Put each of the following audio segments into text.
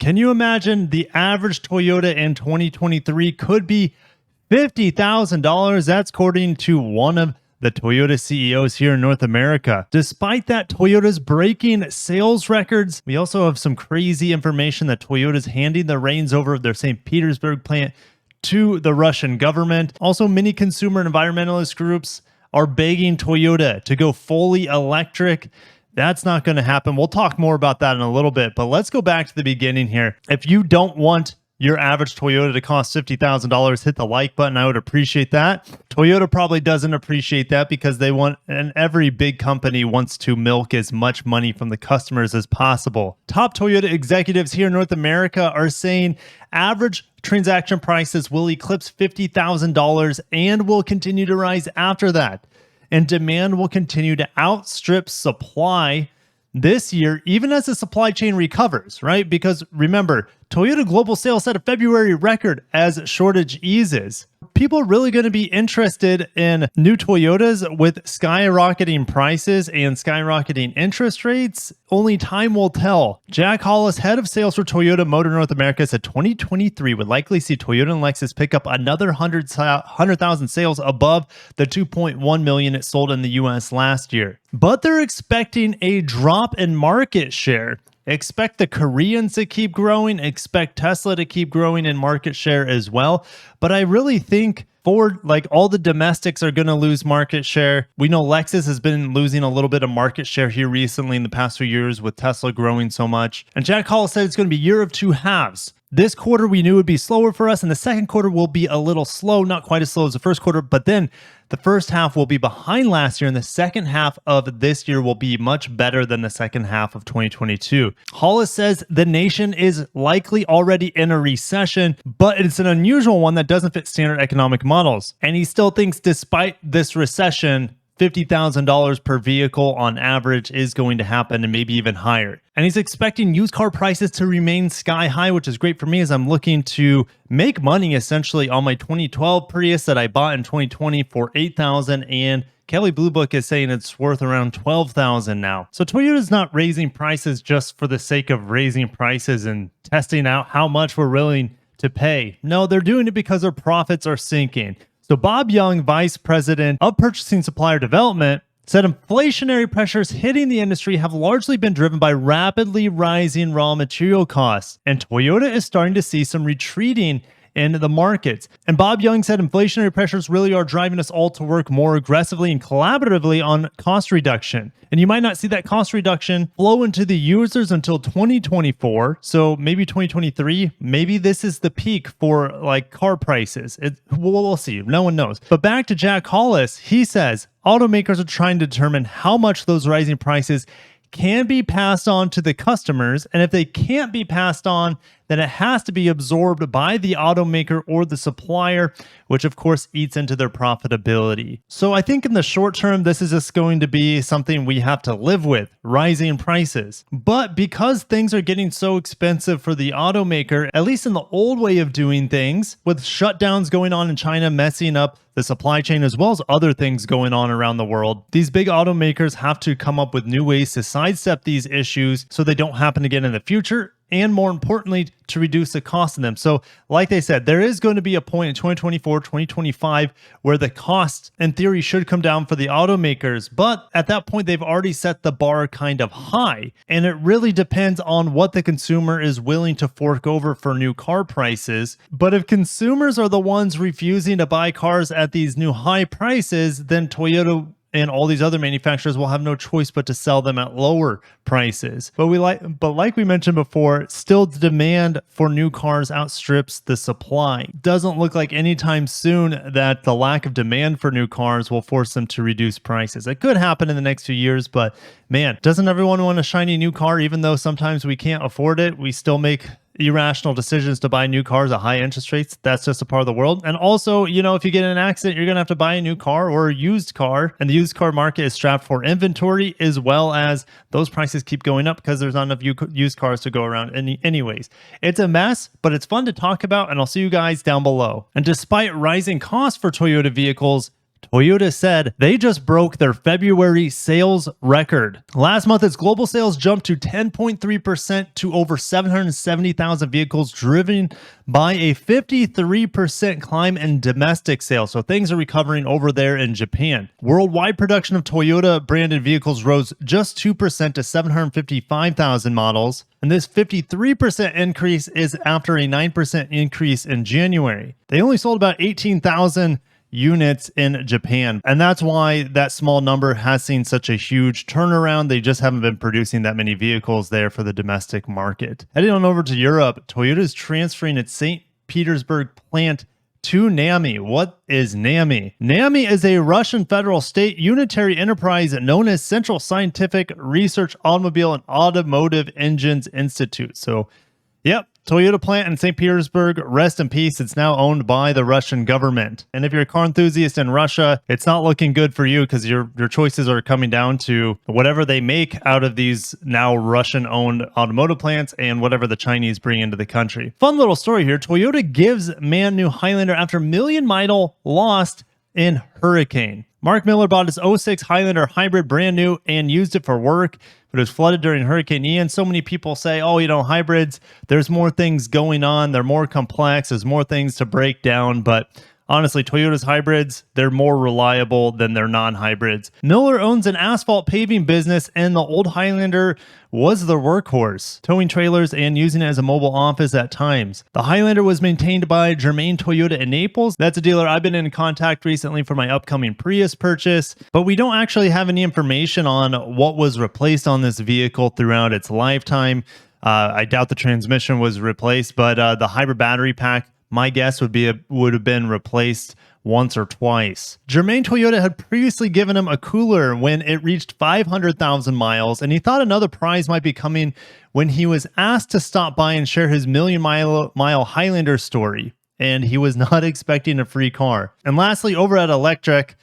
Can you imagine the average Toyota in 2023 could be $50,000? That's according to one of the Toyota CEOs here in North America. Despite that, Toyota's breaking sales records. We also have some crazy information that Toyota's handing the reins over of their St. Petersburg plant to the Russian government. Also, many consumer and environmentalist groups are begging Toyota to go fully electric. That's not going to happen. We'll talk more about that in a little bit, but let's go back to the beginning here. If you don't want your average Toyota to cost $50,000, hit the like button. I would appreciate that. Toyota probably doesn't appreciate that because they want, and every big company wants to milk as much money from the customers as possible. Top Toyota executives here in North America are saying average transaction prices will eclipse $50,000 and will continue to rise after that. And demand will continue to outstrip supply this year, even as the supply chain recovers, right? Because remember, Toyota global sales set a February record as shortage eases. People are really going to be interested in new Toyotas with skyrocketing prices and skyrocketing interest rates. Only time will tell. Jack Hollis, head of sales for Toyota Motor North America, said 2023 would likely see Toyota and Lexus pick up another 100,000 sales above the 2.1 million it sold in the US last year. But they're expecting a drop in market share. Expect the Koreans to keep growing, expect Tesla to keep growing in market share as well. But I really think Ford, like all the domestics, are going to lose market share. We know Lexus has been losing a little bit of market share here recently in the past few years with Tesla growing so much. And Jack Hollis said it's going to be year of two halves. This quarter we knew would be slower for us, and the second quarter will be a little slow, not quite as slow as the first quarter, but then the first half will be behind last year, and the second half of this year will be much better than the second half of 2022. Hollis says the nation is likely already in a recession, but it's an unusual one that doesn't fit standard economic models. And he still thinks despite this recession, $50,000 per vehicle on average is going to happen, and maybe even higher. And he's expecting used car prices to remain sky high, which is great for me as I'm looking to make money essentially on my 2012 Prius that I bought in 2020 for $8,000, and Kelley Blue Book is saying it's worth around $12,000 now. So Toyota's not raising prices just for the sake of raising prices and testing out how much we're willing to pay. No, they're doing it because their profits are sinking. So Bob Young, Vice President of Purchasing Supplier Development, said inflationary pressures hitting the industry have largely been driven by rapidly rising raw material costs, and Toyota is starting to see some retreating in the markets. And Bob Young said inflationary pressures really are driving us all to work more aggressively and collaboratively on cost reduction. And you might not see that cost reduction flow into the users until 2024. So maybe 2023, maybe this is the peak for like car prices. We'll see. No one knows. But back to Jack Hollis, he says automakers are trying to determine how much those rising prices can be passed on to the customers. And if they can't be passed on, then it has to be absorbed by the automaker or the supplier, which of course eats into their profitability. So I think in the short term, this is just going to be something we have to live with, rising prices. But because things are getting so expensive for the automaker, at least in the old way of doing things, with shutdowns going on in China, messing up the supply chain, as well as other things going on around the world, these big automakers have to come up with new ways to sidestep these issues so they don't happen again in the future, and more importantly, to reduce the cost of them. So like they said, there is going to be a point in 2024, 2025 where the cost in theory should come down for the automakers. But at that point, they've already set the bar kind of high. And it really depends on what the consumer is willing to fork over for new car prices. But if consumers are the ones refusing to buy cars at these new high prices, then Toyota and all these other manufacturers will have no choice but to sell them at lower prices. But like we mentioned before, still the demand for new cars outstrips the supply. Doesn't look like anytime soon that the lack of demand for new cars will force them to reduce prices. It could happen in the next few years, but man, doesn't everyone want a shiny new car? Even though sometimes we can't afford it, we still make irrational decisions to buy new cars at high interest rates. That's just a part of the world. And also, you know, if you get in an accident, you're going to have to buy a new car or a used car. And the used car market is strapped for inventory, as well as those prices keep going up because there's not enough used cars to go around anyways. It's a mess, but it's fun to talk about, and I'll see you guys down below. And despite rising costs for Toyota vehicles, Toyota said they just broke their February sales record. Last month, its global sales jumped to 10.3% to over 770,000 vehicles, driven by a 53% climb in domestic sales. So things are recovering over there in Japan. Worldwide production of Toyota branded vehicles rose just 2% to 755,000 models. And this 53% increase is after a 9% increase in January. They only sold about 18,000 units in Japan. And that's why that small number has seen such a huge turnaround. They just haven't been producing that many vehicles there for the domestic market. Heading on over to Europe, Toyota is transferring its St. Petersburg plant to NAMI. What is NAMI? NAMI is a Russian federal state unitary enterprise known as Central Scientific Research Automobile and Automotive Engines Institute. So, yep, Toyota plant in St. Petersburg, rest in peace. It's now owned by the Russian government. And if you're a car enthusiast in Russia, it's not looking good for you because your choices are coming down to whatever they make out of these now Russian-owned automotive plants and whatever the Chinese bring into the country. Fun little story here. Toyota gives man new Highlander after million-mile lost in hurricane. Mark Miller bought his '06 Highlander hybrid brand new and used it for work, but it was flooded during Hurricane Ian. So many people say, oh, hybrids, there's more things going on. They're more complex. There's more things to break down. But honestly, Toyota's hybrids, they're more reliable than their non-hybrids. Miller owns an asphalt paving business, and the old Highlander was the workhorse, towing trailers and using it as a mobile office at times. The Highlander was maintained by Germain Toyota in Naples. That's a dealer I've been in contact recently for my upcoming Prius purchase, but we don't actually have any information on what was replaced on this vehicle throughout its lifetime. I doubt the transmission was replaced, but the hybrid battery pack, my guess would have been replaced once or twice. Germain Toyota had previously given him a cooler when it reached 500,000 miles, and he thought another prize might be coming when he was asked to stop by and share his million-mile Highlander story, and he was not expecting a free car. And lastly, over at Electric,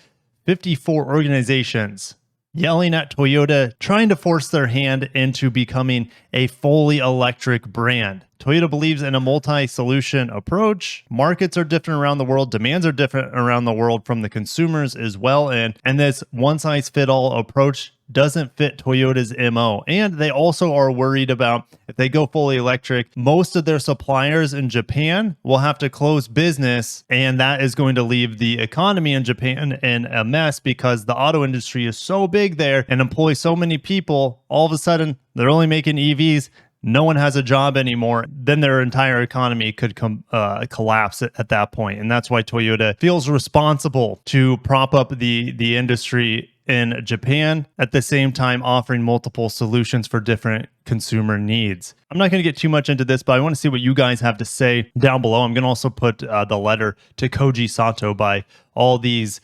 54 organizations yelling at Toyota, trying to force their hand into becoming a fully electric brand. Toyota believes in a multi-solution approach. Markets are different around the world. Demands are different around the world from the consumers as well. And this one-size-fit-all approach doesn't fit Toyota's MO. And they also are worried about if they go fully electric, most of their suppliers in Japan will have to close business. And that is going to leave the economy in Japan in a mess because the auto industry is so big there and employs so many people. All of a sudden, they're only making EVs. No one has a job anymore, then their entire economy could collapse at that point. And that's why Toyota feels responsible to prop up the industry in Japan, at the same time offering multiple solutions for different consumer needs. I'm not going to get too much into this, but I want to see what you guys have to say down below. I'm going to also put the letter to Koji Sato by all these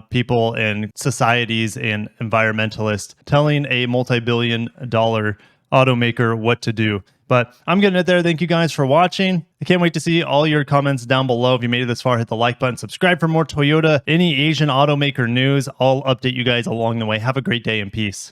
people and societies and environmentalists telling a multi-billion-dollar automaker what to do. But I'm getting it there. Thank you guys for watching. I can't wait to see all your comments down below. If you made it this far, hit the like button, subscribe for more Toyota, any Asian automaker news. I'll update you guys along the way. Have a great day and peace.